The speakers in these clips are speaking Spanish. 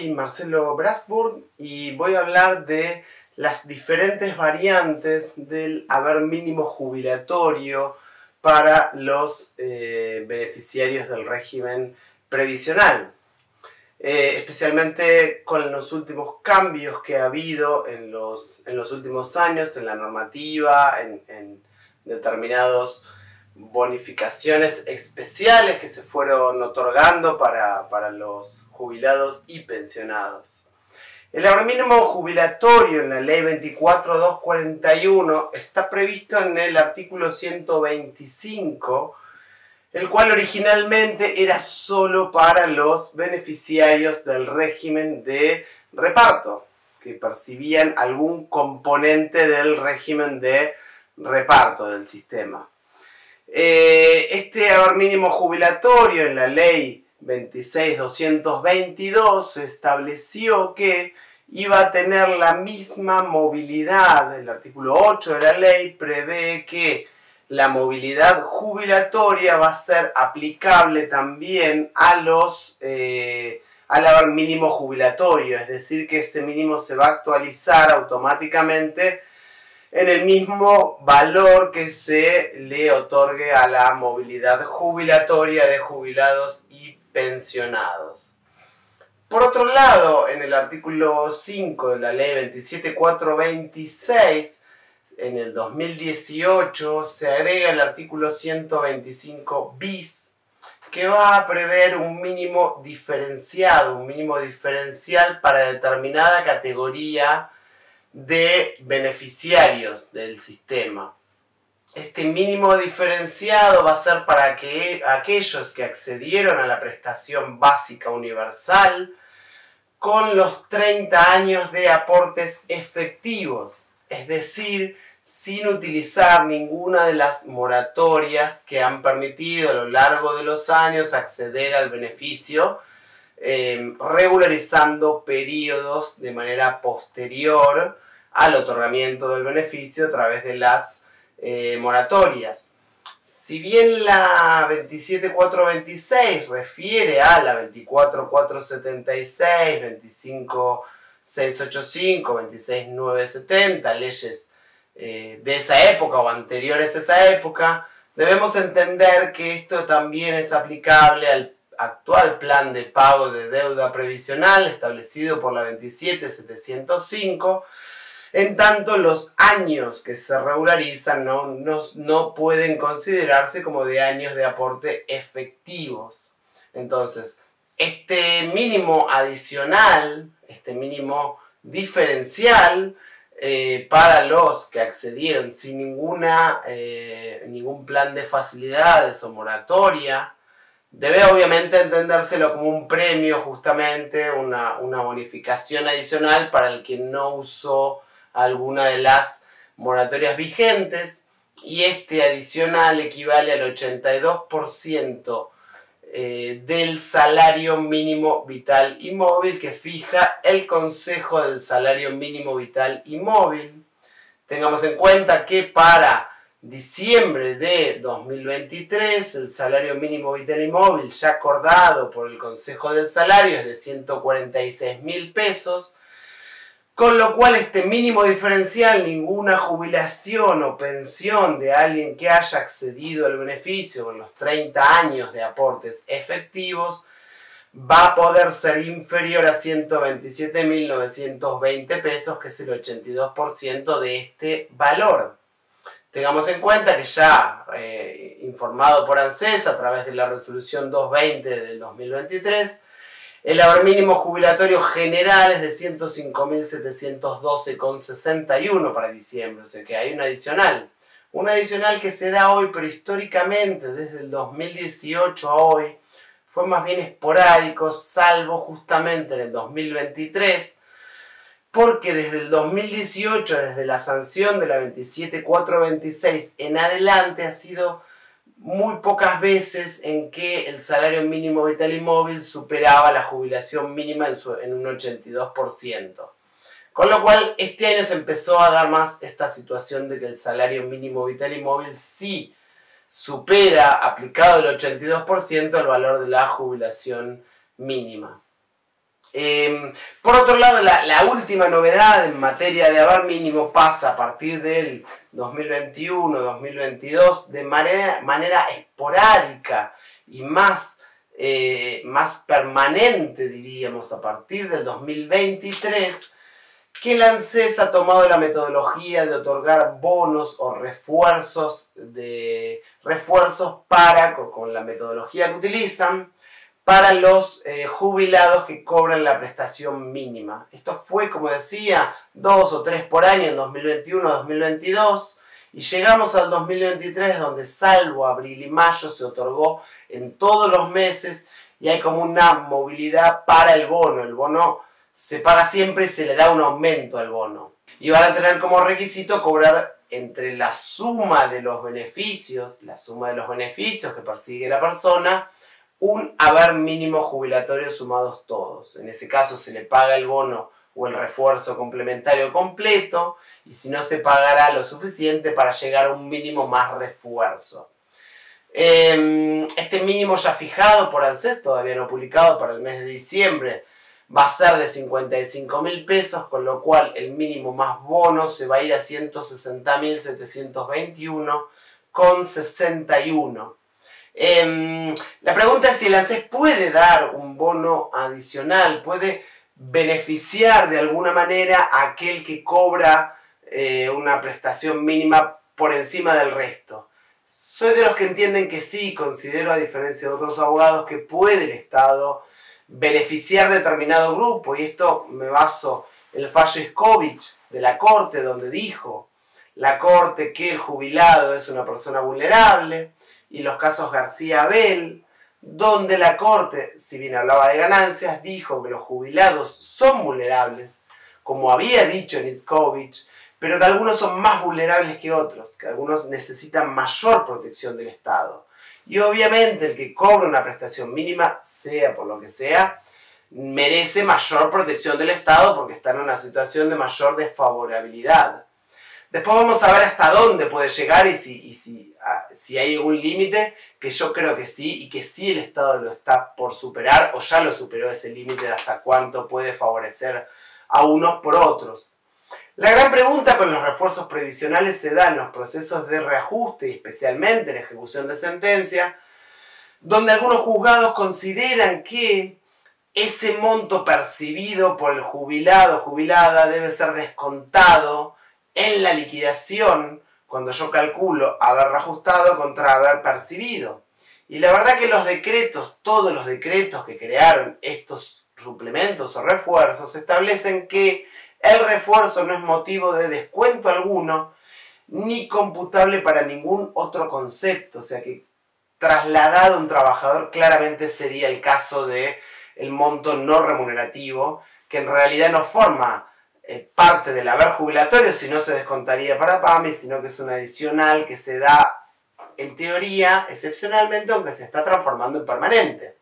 soy Marcelo Brasburg y voy a hablar de las diferentes variantes del haber mínimo jubilatorio para los beneficiarios del régimen previsional. Especialmente con los últimos cambios que ha habido en los últimos años en la normativa, en determinadas bonificaciones especiales que se fueron otorgando para los jubilados y pensionados. El ahorro mínimo jubilatorio en la ley 24.241 está previsto en el artículo 125, el cual originalmente era solo para los beneficiarios del régimen de reparto, que percibían algún componente del régimen de reparto del sistema. Este haber mínimo jubilatorio en la ley 26.222 se estableció que iba a tener la misma movilidad. El artículo 8 de la ley prevé que la movilidad jubilatoria va a ser aplicable también al haber mínimo jubilatorio, es decir, que ese mínimo se va a actualizar automáticamente en el mismo valor que se le otorgue a la movilidad jubilatoria de jubilados y pensionados. Por otro lado, en el artículo 5 de la ley 27.426, en el 2018 se agrega el artículo 125 bis, que va a prever un mínimo diferenciado, un mínimo diferencial para determinada categoría de beneficiarios del sistema. Este mínimo diferenciado va a ser para que aquellos que accedieron a la prestación básica universal con los 30 años de aportes efectivos, es decir, sin utilizar ninguna de las moratorias que han permitido a lo largo de los años acceder al beneficio, regularizando periodos de manera posterior al otorgamiento del beneficio a través de las moratorias. Si bien la 27.426 refiere a la 24.476, 25.685, 26.970, leyes de esa época o anteriores a esa época, debemos entender que esto también es aplicable al actual plan de pago de deuda previsional establecido por la 27.705, en tanto los años que se regularizan no pueden considerarse como de años de aporte efectivos. Entonces, este mínimo adicional, este mínimo diferencial para los que accedieron sin ningún plan de facilidades o moratoria, debe obviamente entendérselo como un premio, justamente una bonificación adicional para el que no usó alguna de las moratorias vigentes, y este adicional equivale al 82% del salario mínimo vital y móvil que fija el Consejo del Salario Mínimo Vital y Móvil. Tengamos en cuenta que para diciembre de 2023 el salario mínimo vital y móvil ya acordado por el Consejo del Salario es de 146.000 pesos, con lo cual este mínimo diferencial, ninguna jubilación o pensión de alguien que haya accedido al beneficio con los 30 años de aportes efectivos, va a poder ser inferior a 127.920 pesos, que es el 82% de este valor. Tengamos en cuenta que ya informado por ANSES a través de la resolución 220 del 2023, el haber mínimo jubilatorio general es de 105.712,61 para diciembre, o sea que hay un adicional que se da hoy, pero históricamente desde el 2018 a hoy fue más bien esporádico, salvo justamente en el 2023, porque desde el 2018, desde la sanción de la 27.426 en adelante, ha sido muy pocas veces en que el salario mínimo vital y móvil superaba la jubilación mínima en un 82%. Con lo cual, este año se empezó a dar más esta situación de que el salario mínimo vital y móvil sí supera, aplicado el 82%, el valor de la jubilación mínima. Por otro lado, la última novedad en materia de haber mínimo pasa a partir del 2021-2022 de manera esporádica y más permanente, diríamos, a partir del 2023, que el ANSES ha tomado la metodología de otorgar bonos o refuerzos con la metodología que utilizan para los jubilados que cobran la prestación mínima. Esto fue, como decía, 2 o 3 por año en 2021-2022 y llegamos al 2023 donde salvo abril y mayo se otorgó en todos los meses y hay como una movilidad para el bono. El bono se paga siempre y se le da un aumento al bono. Y van a tener como requisito cobrar entre la suma de los beneficios que persigue la persona, un haber mínimo jubilatorio sumados todos. En ese caso se le paga el bono o el refuerzo complementario completo y si no se pagará lo suficiente para llegar a un mínimo más refuerzo. Este mínimo ya fijado por ANSES, todavía no publicado para el mes de diciembre, va a ser de 55.000 pesos, con lo cual el mínimo más bono se va a ir a 160.721,61. La pregunta es si el ANSES puede dar un bono adicional, puede beneficiar de alguna manera a aquel que cobra una prestación mínima por encima del resto. Soy de los que entienden que sí, considero a diferencia de otros abogados que puede el Estado beneficiar determinado grupo, y esto me baso en el fallo Scovich de la Corte, donde dijo la Corte que el jubilado es una persona vulnerable, y los casos García-Abel, donde la Corte, si bien hablaba de ganancias, dijo que los jubilados son vulnerables, como había dicho en Scovich, pero que algunos son más vulnerables que otros, que algunos necesitan mayor protección del Estado. Y obviamente el que cobra una prestación mínima, sea por lo que sea, merece mayor protección del Estado porque está en una situación de mayor desfavorabilidad. Después vamos a ver hasta dónde puede llegar y si hay algún límite, que yo creo que sí, y que sí el Estado lo está por superar o ya lo superó ese límite de hasta cuánto puede favorecer a unos por otros. La gran pregunta con los refuerzos previsionales se da en los procesos de reajuste y especialmente en ejecución de sentencia, donde algunos juzgados consideran que ese monto percibido por el jubilado o jubilada debe ser descontado en la liquidación cuando yo calculo haber reajustado contra haber percibido. Y la verdad que los decretos, todos los decretos que crearon estos suplementos o refuerzos establecen que el refuerzo no es motivo de descuento alguno ni computable para ningún otro concepto, o sea que trasladado a un trabajador claramente sería el caso de el monto no remunerativo, que en realidad no forma parte del haber jubilatorio, si no se descontaría para PAMI, sino que es un adicional que se da en teoría excepcionalmente, aunque se está transformando en permanente.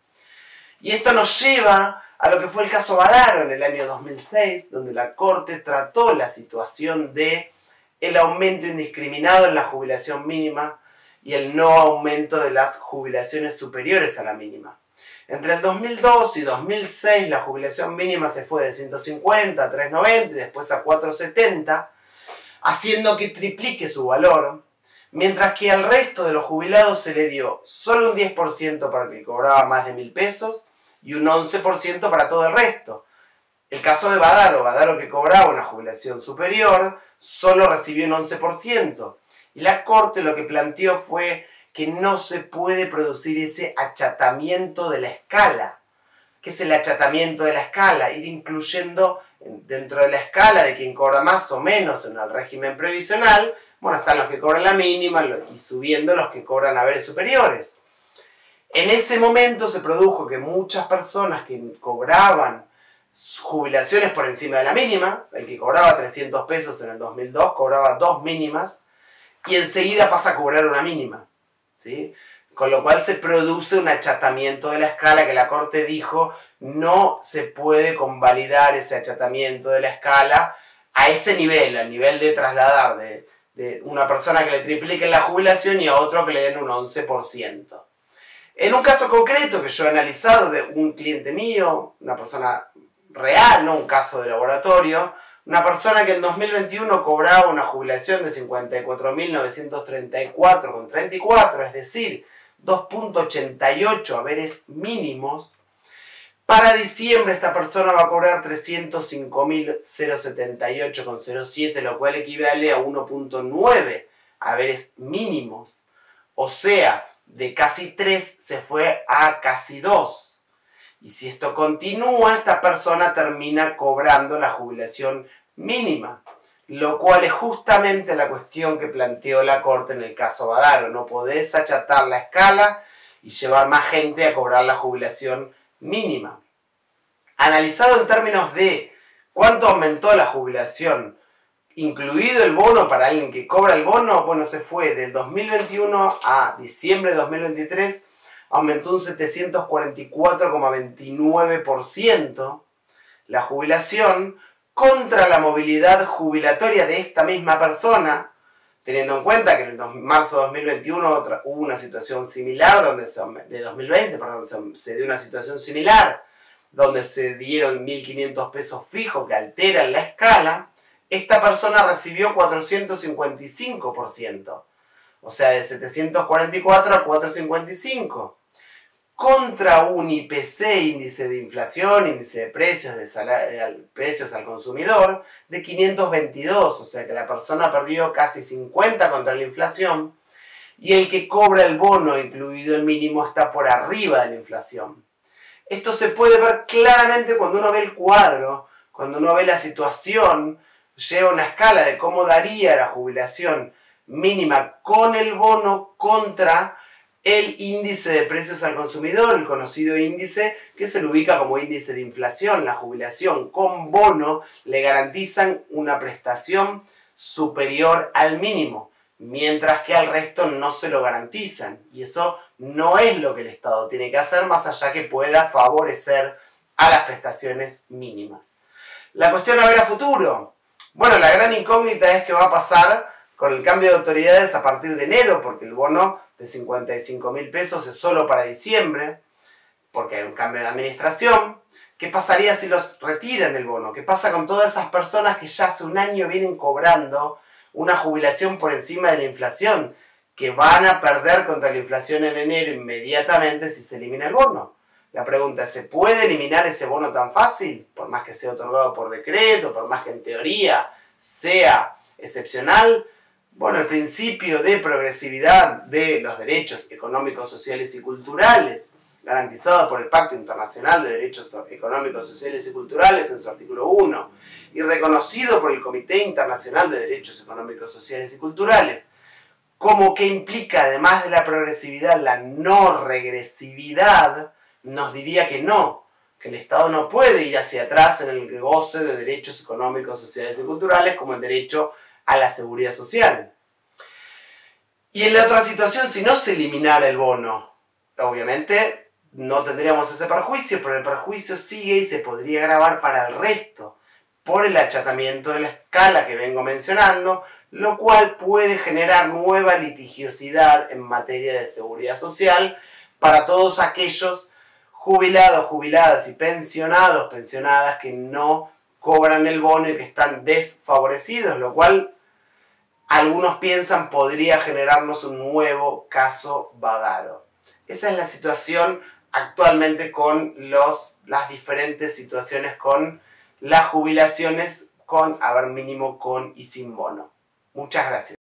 Y esto nos lleva a lo que fue el caso Badaro en el año 2006, donde la Corte trató la situación de el aumento indiscriminado en la jubilación mínima y el no aumento de las jubilaciones superiores a la mínima. Entre el 2002 y 2006 la jubilación mínima se fue de 150 a 390 y después a 470, haciendo que triplique su valor, mientras que al resto de los jubilados se le dio solo un 10% para el que cobraba más de 1.000 pesos y un 11% para todo el resto. El caso de Badaro que cobraba una jubilación superior, solo recibió un 11%. Y la Corte lo que planteó fue que no se puede producir ese achatamiento de la escala. ¿Qué es el achatamiento de la escala? Ir incluyendo dentro de la escala de quien cobra más o menos en el régimen previsional, bueno, están los que cobran la mínima y subiendo los que cobran haberes superiores. En ese momento se produjo que muchas personas que cobraban jubilaciones por encima de la mínima, el que cobraba 300 pesos en el 2002 cobraba 2 mínimas y enseguida pasa a cobrar una mínima, ¿sí? Con lo cual se produce un achatamiento de la escala que la Corte dijo no se puede convalidar ese achatamiento de la escala a ese nivel, al nivel de trasladar de una persona que le tripliquen la jubilación y a otro que le den un 11%. En un caso concreto que yo he analizado de un cliente mío, una persona real, no un caso de laboratorio. Una persona que en 2021 cobraba una jubilación de 54.934,34, es decir, 2.88 haberes mínimos. Para diciembre esta persona va a cobrar 305.078,07, lo cual equivale a 1.9 haberes mínimos. O sea, de casi 3 se fue a casi 2. Y si esto continúa, esta persona termina cobrando la jubilación mínima, lo cual es justamente la cuestión que planteó la Corte en el caso Badaro. No podés achatar la escala y llevar más gente a cobrar la jubilación mínima. Analizado en términos de cuánto aumentó la jubilación, incluido el bono para alguien que cobra el bono, bueno, se fue del 2021 a diciembre de 2023, aumentó un 744,29% la jubilación contra la movilidad jubilatoria de esta misma persona, teniendo en cuenta que en marzo de 2021 hubo una situación similar, de 2020, perdón, se dio una situación similar, donde se dieron 1.500 pesos fijos que alteran la escala. Esta persona recibió 455%, o sea, de 744 a 455, contra un IPC, índice de inflación, índice de precios, precios al consumidor, de 522, o sea que la persona perdió casi 50 contra la inflación, y el que cobra el bono, incluido el mínimo, está por arriba de la inflación. Esto se puede ver claramente cuando uno ve el cuadro, cuando uno ve la situación, lleva una escala de cómo daría la jubilación mínima con el bono contra el índice de precios al consumidor, el conocido índice que se le ubica como índice de inflación. La jubilación con bono le garantizan una prestación superior al mínimo, mientras que al resto no se lo garantizan. Y eso no es lo que el Estado tiene que hacer, más allá que pueda favorecer a las prestaciones mínimas. La cuestión a ver a futuro. Bueno, la gran incógnita es qué va a pasar con el cambio de autoridades a partir de enero, porque el bono de 55.000 pesos es solo para diciembre, porque hay un cambio de administración. ¿Qué pasaría si los retiran el bono? ¿Qué pasa con todas esas personas que ya hace un año vienen cobrando una jubilación por encima de la inflación, que van a perder contra la inflación en enero inmediatamente si se elimina el bono? La pregunta es, ¿se puede eliminar ese bono tan fácil? Por más que sea otorgado por decreto, por más que en teoría sea excepcional. Bueno, el principio de progresividad de los derechos económicos, sociales y culturales, garantizado por el Pacto Internacional de Derechos Económicos, Sociales y Culturales en su artículo 1, y reconocido por el Comité Internacional de Derechos Económicos, Sociales y Culturales, como que implica, además de la progresividad, la no regresividad, nos diría que no, que el Estado no puede ir hacia atrás en el goce de derechos económicos, sociales y culturales, como el derecho a la seguridad social. Y en la otra situación, si no se eliminara el bono, obviamente no tendríamos ese perjuicio, pero el perjuicio sigue y se podría agravar para el resto, por el achatamiento de la escala que vengo mencionando, lo cual puede generar nueva litigiosidad en materia de seguridad social para todos aquellos jubilados, jubiladas y pensionados, pensionadas que no cobran el bono y que están desfavorecidos, lo cual algunos piensan podría generarnos un nuevo caso Badaro. Esa es la situación actualmente con las diferentes situaciones con las jubilaciones con haber mínimo, con y sin bono. Muchas gracias.